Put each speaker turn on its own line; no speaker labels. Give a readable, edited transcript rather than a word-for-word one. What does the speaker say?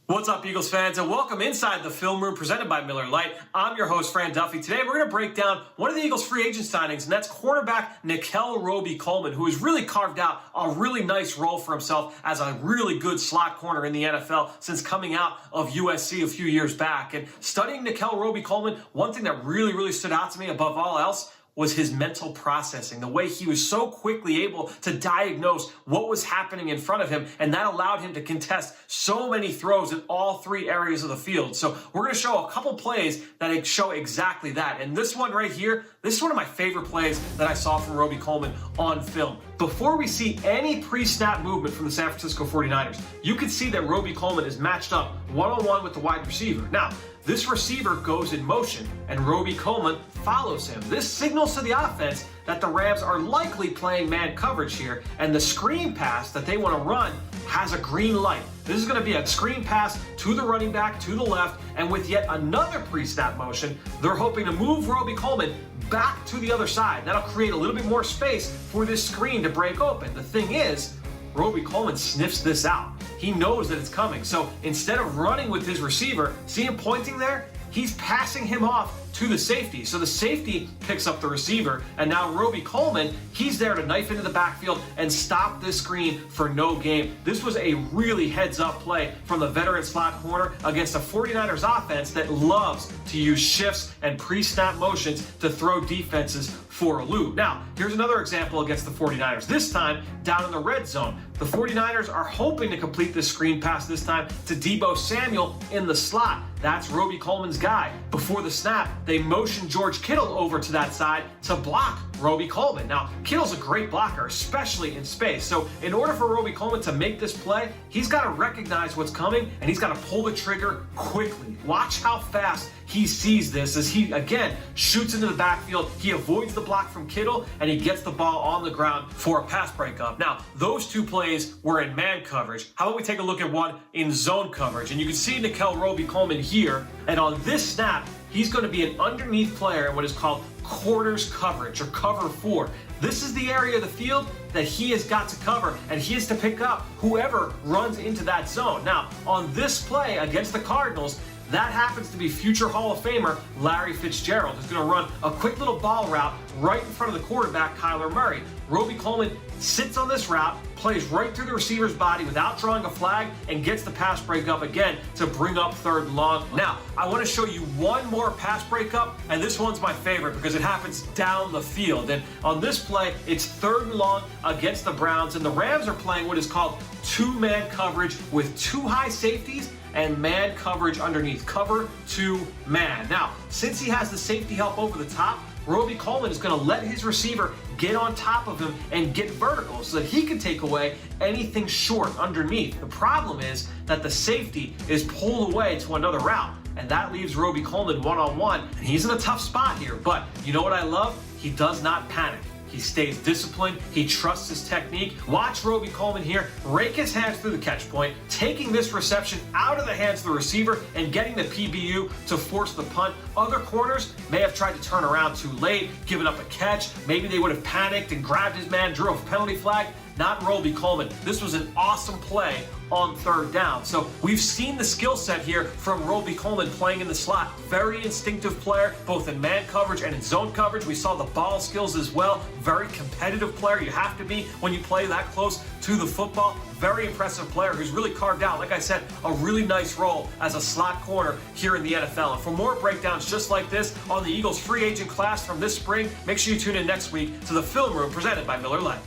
What's up, Eagles fans, and welcome inside the film room presented by Miller Lite. I'm your host, Fran Duffy. Today, we're going to break down one of the Eagles free agent signings, and that's cornerback Nickell Robey-Coleman, who has really carved out a really nice role for himself as a really good slot corner in the NFL since coming out of USC a few years back. And studying Nickell Robey-Coleman, one thing that really stood out to me above all else was his mental processing, the way he was so quickly able to diagnose what was happening in front of him, and that allowed him to contest so many throws in all three areas of the field. So we're going to show a couple plays that show exactly that. And this one right here, this is one of my favorite plays that I saw from Robey-Coleman on film. Before we see any pre-snap movement from the San Francisco 49ers, you can see that Robey-Coleman is matched up one-on-one with the wide receiver. Now, this receiver goes in motion, and Robey-Coleman follows him. This signals to the offense that the Rams are likely playing man coverage here, and the screen pass that they want to run has a green light. This is going to be a screen pass to the running back, to the left, and with yet another pre-snap motion, they're hoping to move Robey-Coleman back to the other side. That'll create a little bit more space for this screen to break open. The thing is, Robey-Coleman sniffs this out. He knows that it's coming. So instead of running with his receiver, see him pointing there? He's passing him off to the safety. So the safety picks up the receiver, and now Robey-Coleman, he's there to knife into the backfield and stop this screen for no gain. This was a really heads-up play from the veteran slot corner against a 49ers offense that loves to use shifts and pre-snap motions to throw defenses for a loop. Now, here's another example against the 49ers, this time down in the red zone. The 49ers are hoping to complete this screen pass this time to Deebo Samuel in the slot. That's Robey-Coleman's guy. Before the snap, they motion George Kittle over to that side to block Robey-Coleman. Now, Kittle's a great blocker, especially in space. So in order for Robey-Coleman to make this play, he's got to recognize what's coming, and he's got to pull the trigger quickly. Watch how fast he sees this as he, again, shoots into the backfield. He avoids the block from Kittle, and he gets the ball on the ground for a pass breakup. Now, those two plays were in man coverage. How about we take a look at one in zone coverage? And you can see Nickell Robey-Coleman here, and on this snap, he's going to be an underneath player in what is called quarters coverage, or cover 4. This is the area of the field that he has got to cover, and he has to pick up whoever runs into that zone. Now, on this play against the Cardinals, that happens to be future Hall of Famer Larry Fitzgerald, who's going to run a quick little ball route right in front of the quarterback, Kyler Murray. Robey-Coleman sits on this route, plays right through the receiver's body without drawing a flag, and gets the pass breakup again to bring up 3rd and long. Now, I want to show you one more pass breakup, and this one's my favorite because it happens down the field. And on this play, it's 3rd and long against the Browns, and the Rams are playing what is called two-man coverage with 2 high safeties and man coverage underneath, cover 2 man. Now, since he has the safety help over the top, Robey-Coleman is going to let his receiver get on top of him and get vertical so that he can take away anything short underneath. The problem is that the safety is pulled away to another route, and that leaves Robey-Coleman one-on-one, and he's in a tough spot here. But you know what I love? He does not panic. He stays disciplined. He trusts his technique. Watch Robey-Coleman here rake his hands through the catch point, taking this reception out of the hands of the receiver and getting the PBU to force the punt. Other corners may have tried to turn around too late, given up a catch. Maybe they would have panicked and grabbed his man, drew a penalty flag. Not Robey-Coleman. This was an awesome play on 3rd down. So we've seen the skill set here from Robey-Coleman playing in the slot. Very instinctive player, both in man coverage and in zone coverage. We saw the ball skills as well. Very competitive player. You have to be when you play that close to the football. Very impressive player who's really carved out, like I said, a really nice role as a slot corner here in the NFL. And for more breakdowns just like this on the Eagles free agent class from this spring, make sure you tune in next week to the Film Room presented by Miller Lite.